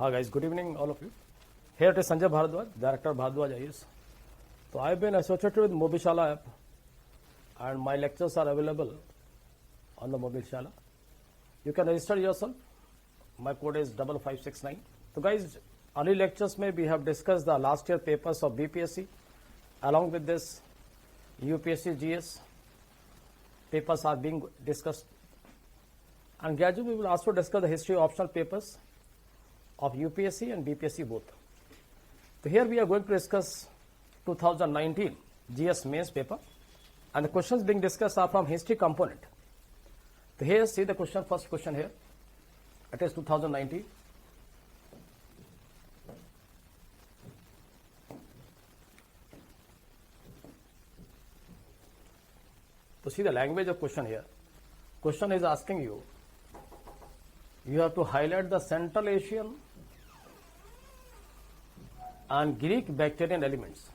Hi guys, good evening all of you. Here it is Sanjay Bharadwaj, Director Bharadwaj IAS. So I've been associated with Mobishala app and my lectures are available on the Mobishala. You can register yourself. My code is 5569. So guys, early lectures may we have discussed the last year papers of BPSC. Along with this, UPSC GS papers are being discussed. And gradually we will also discuss the history optional papers of UPSC and BPSC both. So here we are going to discuss 2019 GS mains paper, and the questions being discussed are from history component. So here see the question, first question here. It is 2019. So see the language of question here. Question is asking you, you have to highlight the Central Asian and Greek Bactrian elements,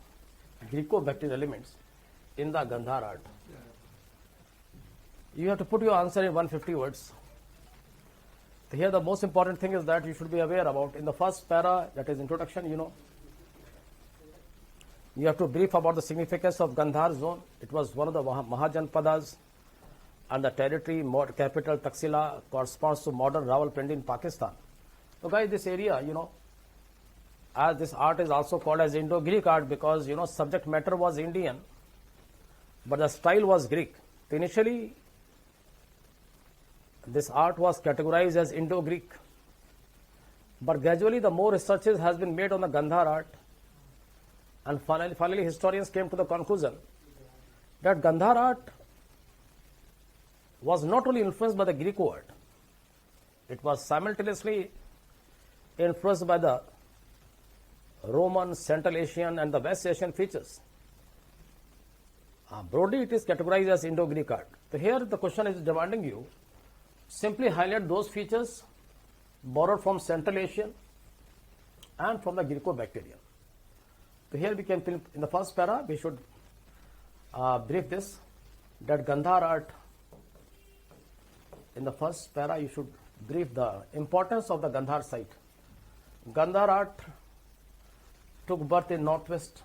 Greco-Bactrian elements in the Gandhar art. You have to put your answer in 150 words. Here the most important thing is that you should be aware about in the first para, that is introduction, you have to brief about the significance of Gandhar zone. It was one of the Mahajanpadas, and the territory, capital Taxila, corresponds to modern Rawalpindi in Pakistan. So guys, this area, as this art is also called as Indo-Greek art because, subject matter was Indian, but the style was Greek. So initially, this art was categorized as Indo-Greek, but gradually the more researches has been made on the Gandhar art, and finally historians came to the conclusion that Gandhar art was not only influenced by the Greek art, it was simultaneously influenced by the Roman, Central Asian and the West Asian features. Broadly it is categorized as Indo-Greek art. So here the question is demanding you simply highlight those features borrowed from Central Asian and from the Greco-Bactrian. So here we can, in the first para, we should brief this, that Gandhar art, in the first para you should brief the importance of the Gandhar site. Gandhar art took birth in Northwest,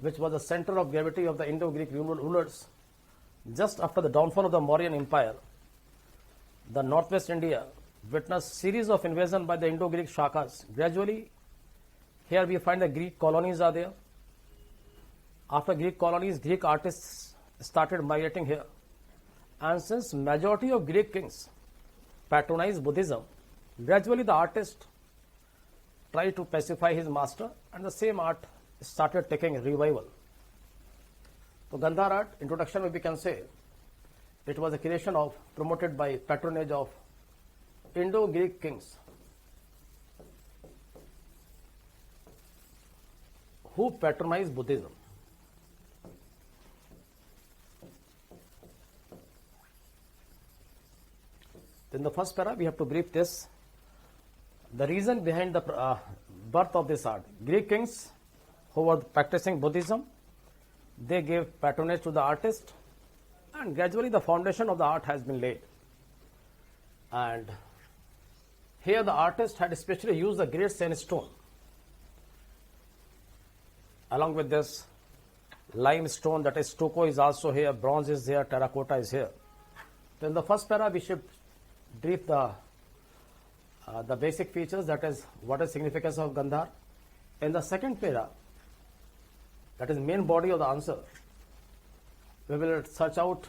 which was the center of gravity of the Indo-Greek rulers. Just after the downfall of the Mauryan Empire, the Northwest India witnessed series of invasion by the Indo-Greek Shakas. Gradually, here we find the Greek colonies are there. After Greek colonies, Greek artists started migrating here. And since majority of Greek kings patronized Buddhism, gradually the artist tried to pacify his master, and the same art started taking a revival. So Gandhar art, introduction we can say, it was a creation of, promoted by patronage of Indo-Greek kings who patronized Buddhism. In the first para, we have to brief this. The reason behind the birth of this art. Greek kings who were practicing Buddhism, they gave patronage to the artist, and gradually the foundation of the art has been laid. And here the artist had especially used the great sandstone. Along with this, limestone, that is stucco, is also here, bronze is here, terracotta is here. So in the first para, we should brief the basic features, that is what is significance of Gandhar. In the second para, that is main body of the answer, we will search out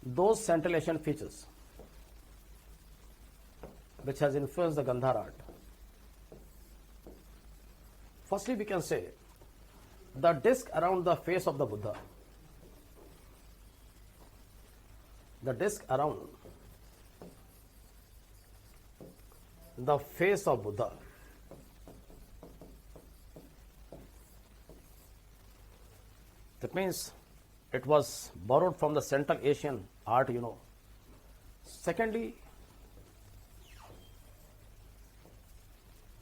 those Central Asian features which has influenced the Gandhar art. Firstly, we can say the disc around the face of the Buddha. The disc around the face of Buddha. That means it was borrowed from the Central Asian art, Secondly,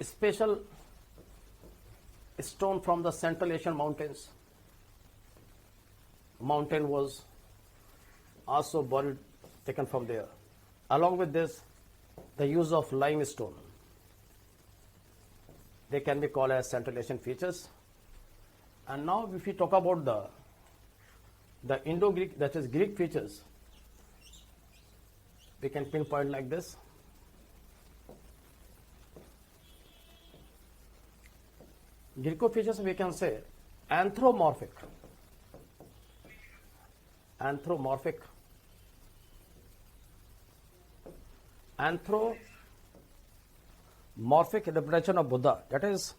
special stone from the Central Asian mountains. Mountain was also borrowed, taken from there. Along with this, the use of limestone. they can be called as Central Asian features. And now if we talk about the Indo-Greek, that is Greek features, we can pinpoint like this. Greco features we can say anthropomorphic. Anthropomorphic representation of Buddha. That is,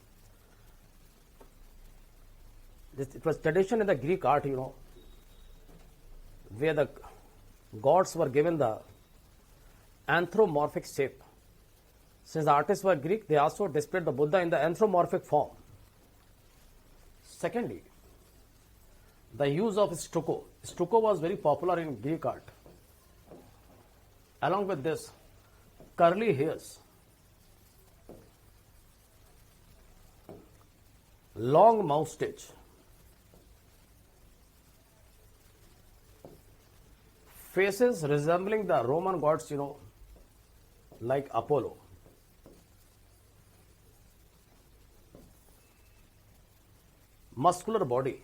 it was tradition in the Greek art, where the gods were given the anthropomorphic shape. Since the artists were Greek, they also displayed the Buddha in the anthropomorphic form. Secondly, the use of stucco. Stucco was very popular in Greek art. Along with this, curly hairs, long moustache, faces resembling the Roman gods, like Apollo. Muscular body.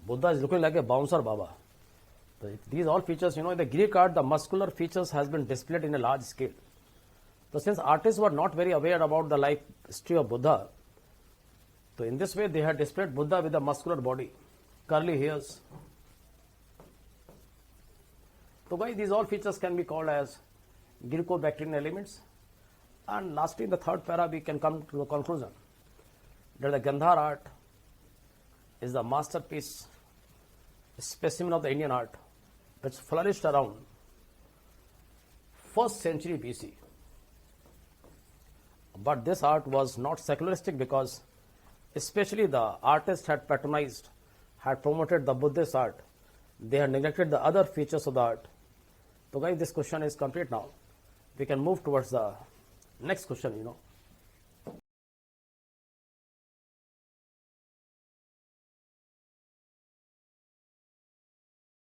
Buddha is looking like a bouncer Baba. These all features, in the Greek art, the muscular features has been displayed in a large scale. So since artists were not very aware about the life history of Buddha, so in this way they had displayed Buddha with a muscular body, curly hairs. So guys, these all features can be called as Greco-Bactrian elements. And lastly, in the third para, we can come to the conclusion that the Gandhar art is the masterpiece specimen of the Indian art which flourished around 1st century BC. But this art was not secularistic because especially the artists had patronized, had promoted the Buddhist art. They had neglected the other features of the art. So guys, this question is complete now. We can move towards the next question,